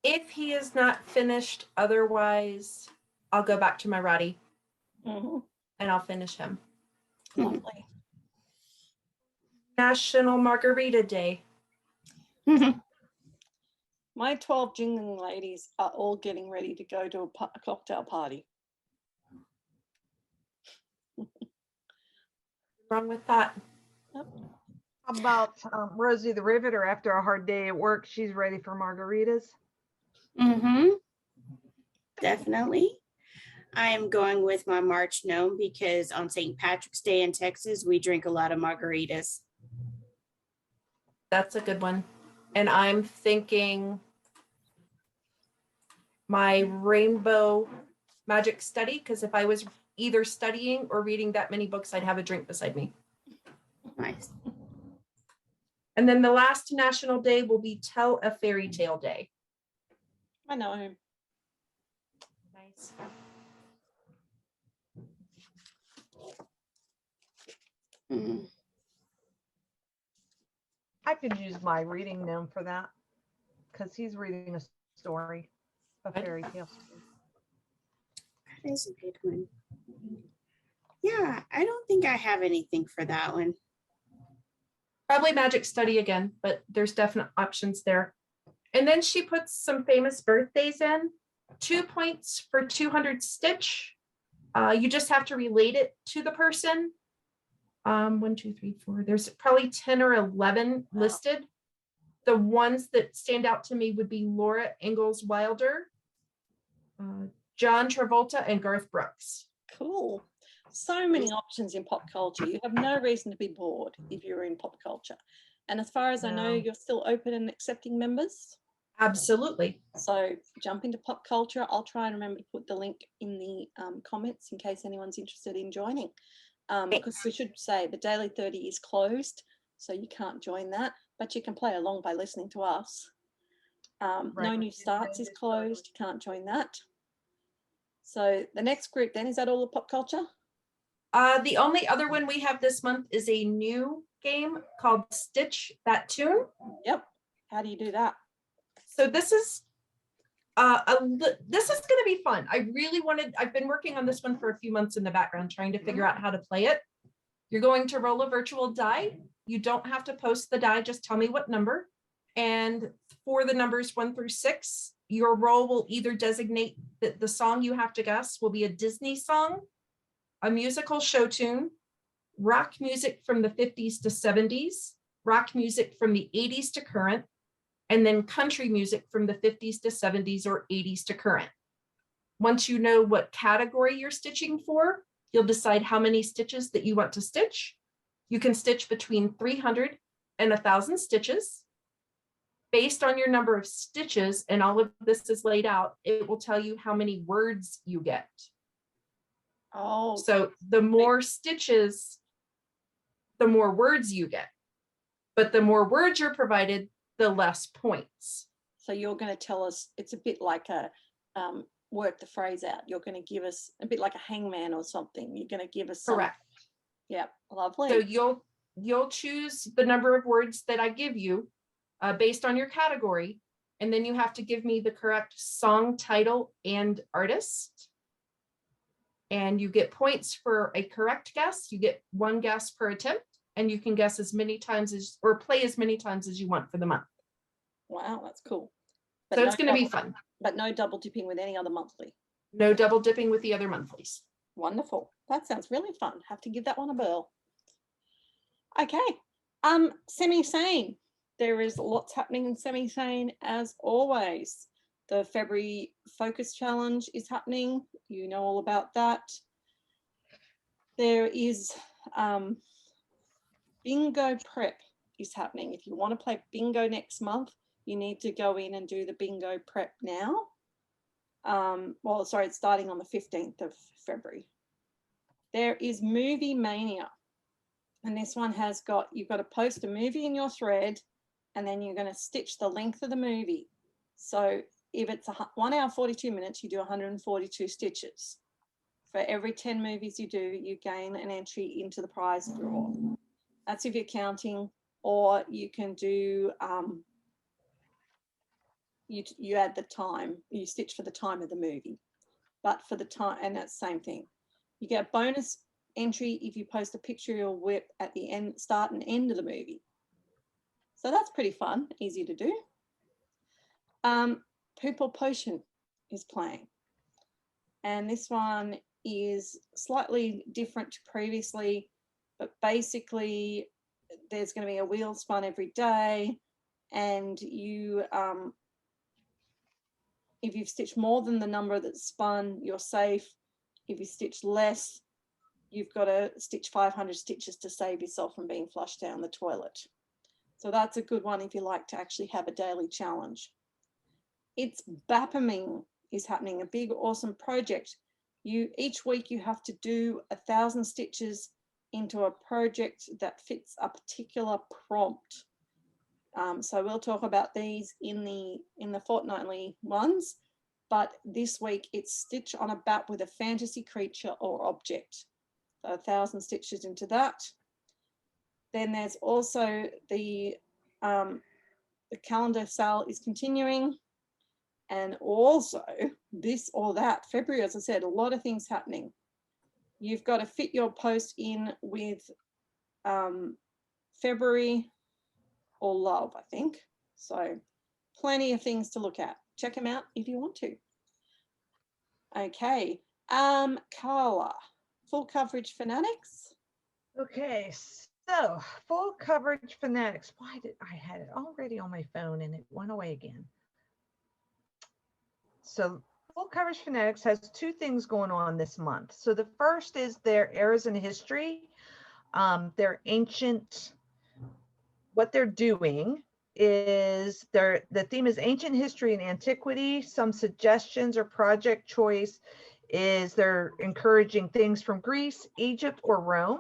If he is not finished, otherwise, I'll go back to my Roddy Mhm, and I'll finish him. lovely. National Margarita Day. My 12 jingling ladies are all getting ready to go to a cocktail party. Wrong with that? How about Rosie the Riveter? After a hard day at work, she's ready for margaritas. Mm-hmm. Definitely. I am going with my March gnome because on St. Patrick's Day in Texas, we drink a lot of margaritas. That's a good one. And I'm thinking my Rainbow Magic Study, because if I was either studying or reading that many books, I'd have a drink beside me. Nice. And then the last National Day will be Tell a Fairy Tale Day. I know him. Nice. Mm. I could use my reading gnome for that because he's reading a story, a Good. fairy tale story. That is a good one. Yeah, I don't think I have anything for that one. Probably Magic Study again, but there's definite options there. And then she puts some famous birthdays in. 2 points for 200 stitch. You just have to relate it to the person. 1, 2, 3, 4. There's probably 10 or 11 listed. The ones that stand out to me would be Laura Ingalls Wilder, John Travolta, and Garth Brooks. Cool. so many options in pop culture. You have no reason to be bored if you're in pop culture. And as far as I know, No. you're still open and accepting members. Absolutely. So jump into pop culture. I'll try and remember to put the link in the comments in case anyone's interested in joining. Because we should say the Daily 30 is closed, so you can't join that, but you can play along by listening to us. No Right. New Starts is closed. You can't join that. So the next group then, is that all the pop culture? The only other one we have this month is a new game called Stitch That Tune. Yep. How do you do that? So this is this is going to be fun. I've been working on this one for a few months in the background, trying to figure out how to play it. You're going to roll a virtual die. You don't have to post the die, just tell me what number. And for the numbers 1 through 6, your roll will either designate that the song you have to guess will be a Disney song, a musical show tune, rock music from the 50s to 70s, rock music from the 80s to current, and then country music from the 50s to 70s or 80s to current. Once you know what category you're stitching for, you'll decide how many stitches that you want to stitch. You can stitch between 300 and 1,000 stitches. Based on your number of stitches, and all of this is laid out, it will tell you how many words you get. Oh, So the more stitches, the more words you get. But the more words you're provided, the less points. so you're going to tell us, it's a bit like a work the phrase out. You're going to give us a bit like a hangman or something. You're going to give us some. Correct. Yep, lovely. So you'll choose the number of words that I give you based on your category, and then you have to give me the correct song title and artist. And you get points for a correct guess. You get 1 guess per attempt, and you can guess as many times as, or play as many times as you want for the month. Wow, that's cool. So it's going to be double- fun. But no double dipping with any other monthly. No double dipping with the other monthlies. Wonderful. That sounds really fun. Have to give that one a whirl. Okay. Semisane. There is lots happening in Semisane as always. The February Focus Challenge is happening. You know all about that. There is bingo prep is happening. If you want to play bingo next month, you need to go in and do the bingo prep now. Well, sorry, it's starting on the 15th of February. There is Movie Mania. And this one has got, you've got to post a movie in your thread, and then you're going to stitch the length of the movie. So if it's 1 hour, 42 minutes, you do 142 stitches. For every 10 movies you do, you gain an entry into the prize draw. That's if you're counting, or you can do, you add the time, you stitch for the time of the movie. But for the time, and that's the same thing. You get a bonus entry if you post a picture of your whip at the end, start and end of the movie. So that's pretty fun, easy to do. Poop or Potion is playing. And this one is slightly different to previously, but basically there's going to be a wheel spun every day, and you, if you've stitched more than the number that's spun, you're safe. If you stitch less, you've got to stitch 500 stitches to save yourself from being flushed down the toilet. So that's a good one if you like to actually have a daily challenge. It's Bapaming is happening, a big, awesome project. Each week you have to do 1,000 stitches into a project that fits a particular prompt. So we'll talk about these in the fortnightly ones, but this week it's stitch on a bat with a fantasy creature or object. So 1,000 stitches into that. Then there's also the calendar sale is continuing, and also this or that. February, as I said, a lot of things happening. You've got to fit your post in with February or love, I think. So plenty of things to look at. Check them out if you want to. Okay, Carla, full coverage Fanatics. Okay, so full coverage Fanatics. Why did I had it already on my phone and it went away again? So Full Coverage Fanatics has two things going on this month. So the first is their eras in history. Their ancient, what they're doing is the theme is ancient history and antiquity. Some suggestions or project choice is they're encouraging things from Greece, Egypt, or Rome,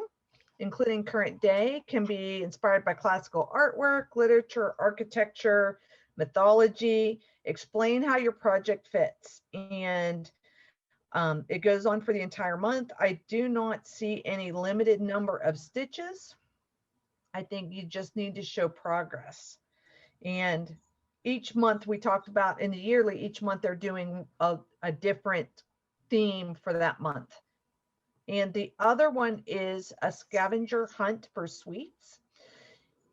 including current day, can be inspired by classical artwork, literature, architecture, mythology. Explain how your project fits. And it goes on for the entire month. I do not see any limited number of stitches. I think you just need to show progress. And each month we talked about in the yearly, each month they're doing a different theme for that month. And the other one is a scavenger hunt for sweets.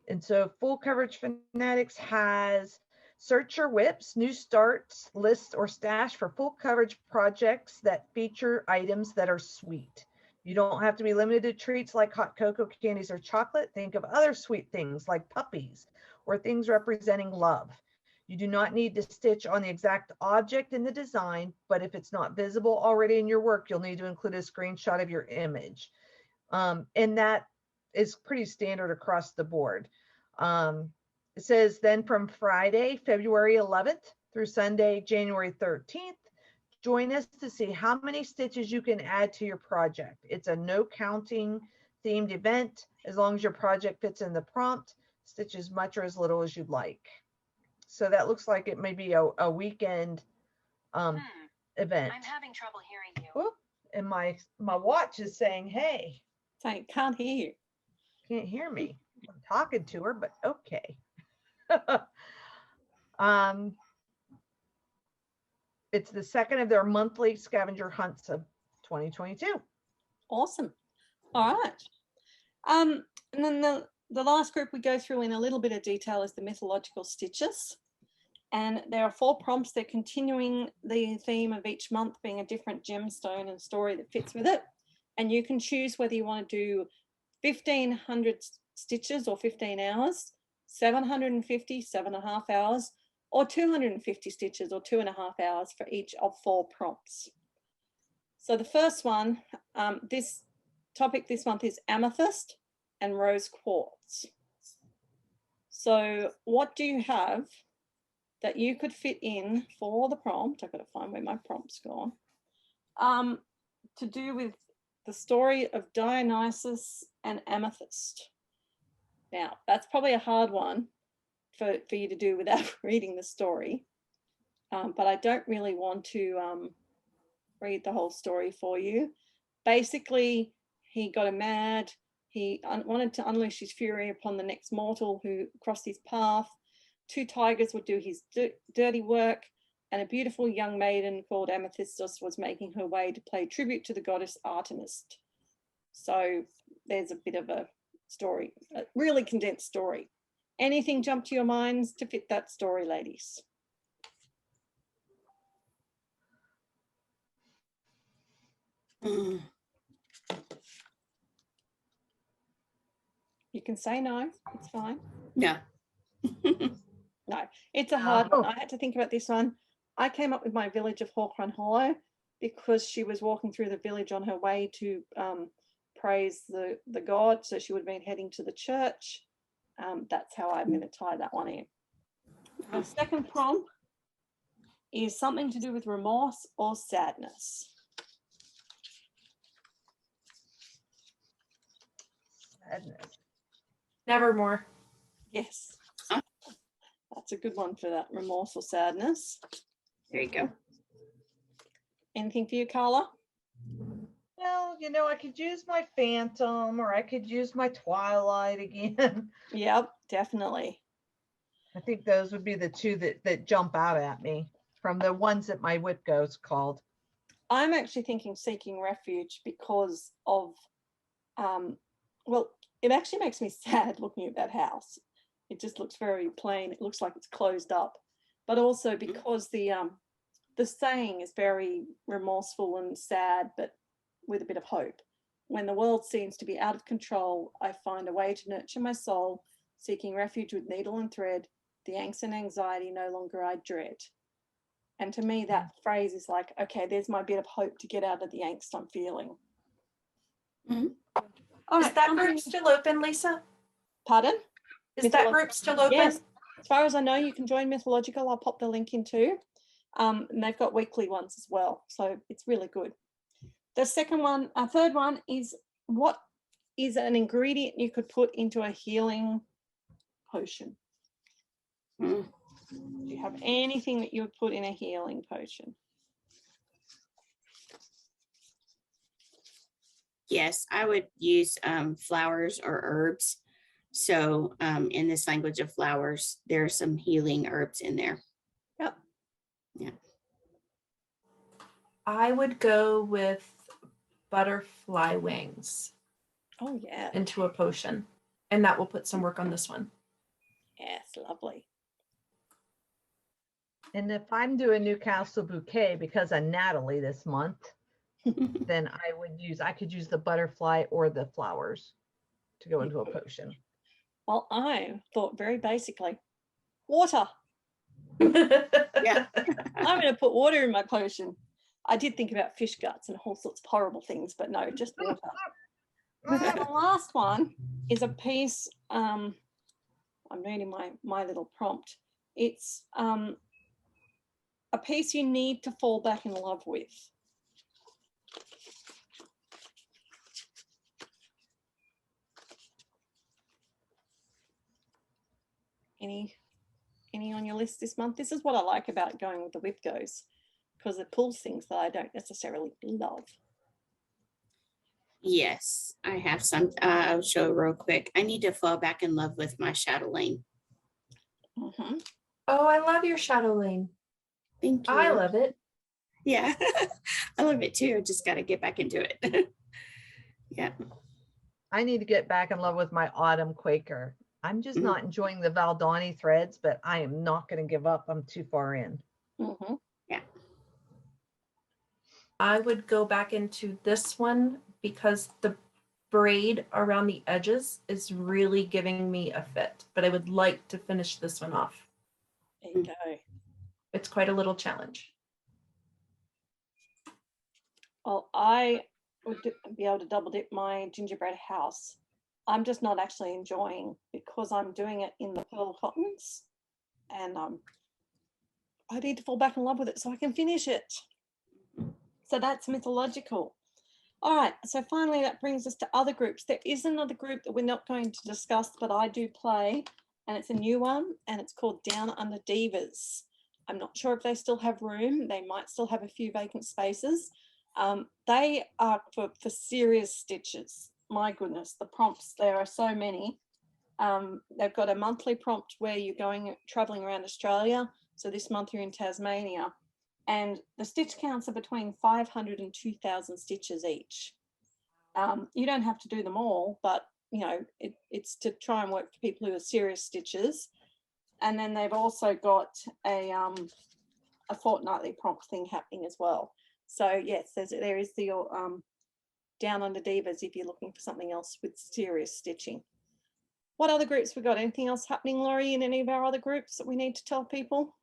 And so Full Coverage Fanatics has search your whips, new starts, lists, or stash for full coverage projects that feature items that are sweet. You don't have to be limited to treats like hot cocoa, candies, or chocolate. Think of other sweet things like puppies or things representing love. You do not need to stitch on the exact object in the design, but if it's not visible already in your work, you'll need to include a screenshot of your image. And that is pretty standard across the board. It says then from Friday, February 11th through Sunday, January 13th, join us to see how many stitches you can add to your project. It's a no counting themed event. As long as your project fits in the prompt, stitch as much or as little as you'd like. So that looks like it may be a weekend event. I'm having trouble hearing you. Oop, and my watch is saying, hey, Saying, can't hear you. can't hear me. I'm talking to her, but okay. It's the second of their monthly scavenger hunts of 2022. Awesome. All right. And then the last group we go through in a little bit of detail is the Mythological Stitchers. And there are 4 prompts. They're continuing the theme of each month being a different gemstone and story that fits with it. And you can choose whether you want to do 1,500 stitches or 15 hours, 750, 7.5 hours, or 250 stitches or 2.5 hours for each of 4 prompts. So the first one, this topic this month is amethyst and rose quartz. So what do you have that you could fit in for the prompt? I've got to find where my prompt's gone. To do with the story of Dionysus and amethyst. Now, that's probably a hard one for you to do without reading the story. But I don't really want to read the whole story for you. Basically, he got mad. He wanted to unleash his fury upon the next mortal who crossed his path. 2 tigers would do his dirty work, and a beautiful young maiden called Amethystus was making her way to pay tribute to the goddess Artemis. So there's a bit of a story, a really condensed story. Anything jump to your minds to fit that story, ladies? You can say no, it's fine. No. No, it's a hard one. I had to think about this one. I came up with my village of Hawkrun Hollow because she was walking through the village on her way to praise the god. So she would have been heading to the church. That's how I'm going to tie that one in. The second prompt is something to do with remorse or sadness. Sadness. Nevermore. Yes. That's a good one for that, remorse or sadness. There you go. Anything for you, Carla? Well, you know, I could use my Phantom or I could use my Twilight again. Yep, definitely. I think those would be the 2 that jump out at me from the ones that my whip goes called. I'm actually thinking Seeking Refuge because of, well, it actually makes me sad looking at that house. It just looks very plain. It looks like it's closed up, but also because the saying is very remorseful and sad, but with a bit of hope. When the world seems to be out of control, I find a way to nurture my soul, seeking refuge with needle and thread, the angst and anxiety no longer I dread. And to me, that phrase is like, okay, there's my bit of hope to get out of the angst I'm feeling. Mhm. All Is right, that on to- group still open, Lisa? Pardon? Is that group still open? Yes, as far as I know, you can join Mythological. I'll pop the link in too. And they've got weekly ones as well, so it's really good. The third one is, what is an ingredient you could put into a healing potion? Mm. Do you have anything that you would put in a healing potion? Yes, I would use flowers or herbs. So in this language of flowers, there are some healing herbs in there. Yep. Yeah. I would go with butterfly wings Oh yeah. into a potion, and that will put some work on this one. Yes, lovely. And if I'm doing Newcastle bouquet because of Natalie this month, then I could use the butterfly or the flowers to go into a potion. Well, I thought very basically, water. Yeah. I'm going to put water in my potion. I did think about fish guts and all sorts of horrible things, but no, just water. The last one is a piece. I'm reading my little prompt. It's a piece you need to fall back in love with. Any on your list this month? This is what I like about going with the whip goes, because it pulls things that I don't necessarily love. Yes, I have some. I'll show real quick. I need to fall back in love with my shadow lane. Mm-hmm. Oh, I love your shadow lane. Thank you. I love it. Yeah, I love it too. Just got to get back into it. Yeah. I need to get back in love with my autumn Quaker. I'm just Mhm. not enjoying the Valdani threads, but I am not going to give up. I'm too far in. Mm-hmm. I would go back into this one because the braid around the edges is really giving me a fit, but I would like to finish this one off. There you go. It's quite a little challenge. Well, I would be able to double dip my gingerbread house. I'm just not actually enjoying, because I'm doing it in the pearl cottons, and I need to fall back in love with it so I can finish it. So that's Mythological. All right, so finally that brings us to other groups. There is another group that we're not going to discuss, but I do play, and it's a new one, and it's called Down Under Divas. I'm not sure if they still have room. They might still have a few vacant spaces. They are for serious stitches. My goodness, the prompts, there are so many. They've got a monthly prompt where you're traveling around Australia. So this month you're in Tasmania, and the stitch counts are between 500 and 2,000 stitches each. You don't have to do them all, but you know, it's to try and work for people who are serious stitches. And then they've also got a fortnightly prompt thing happening as well. So yes, there is the Down Under Divas if you're looking for something else with serious stitching. What other groups we got? Anything else happening, Laurie, in any of our other groups that we need to tell people?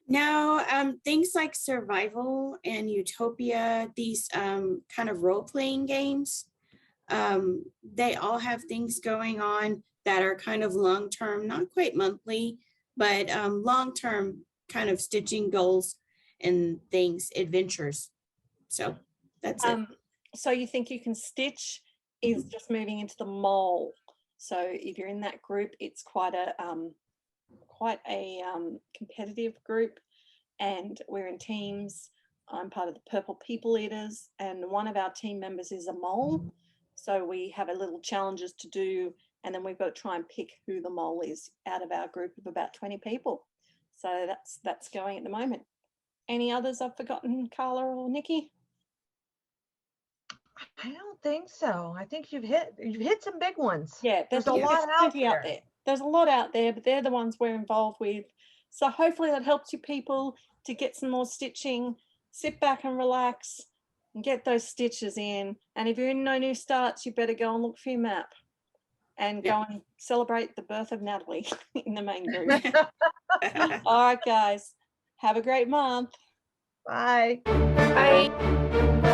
No, things like Survival and Utopia, these kind of role-playing games, they all have things going on that are kind of long-term, not quite monthly, but long-term kind of stitching goals and things, adventures. So that's it. So you think you can stitch is just moving into the mole. So if you're in that group, it's quite a competitive group, and we're in teams. I'm part of the Purple People Eaters, and one of our team members is a mole. So we have a little challenges to do, and then we've got to try and pick who the mole is out of our group of about 20 people. So that's going at the moment. Any others I've forgotten, Carla or Nikki? I don't think so. I think you've hit some big ones. Yeah, there's a lot out plenty out there. There's a lot out there, but they're the ones we're involved with. So hopefully that helps you people to get some more stitching, sit back and relax and get those stitches in. And if you're in No New Starts, you better go and look for your map and go and celebrate the birth of Natalie in the main group. All right, guys. Have a great month. Bye. Bye.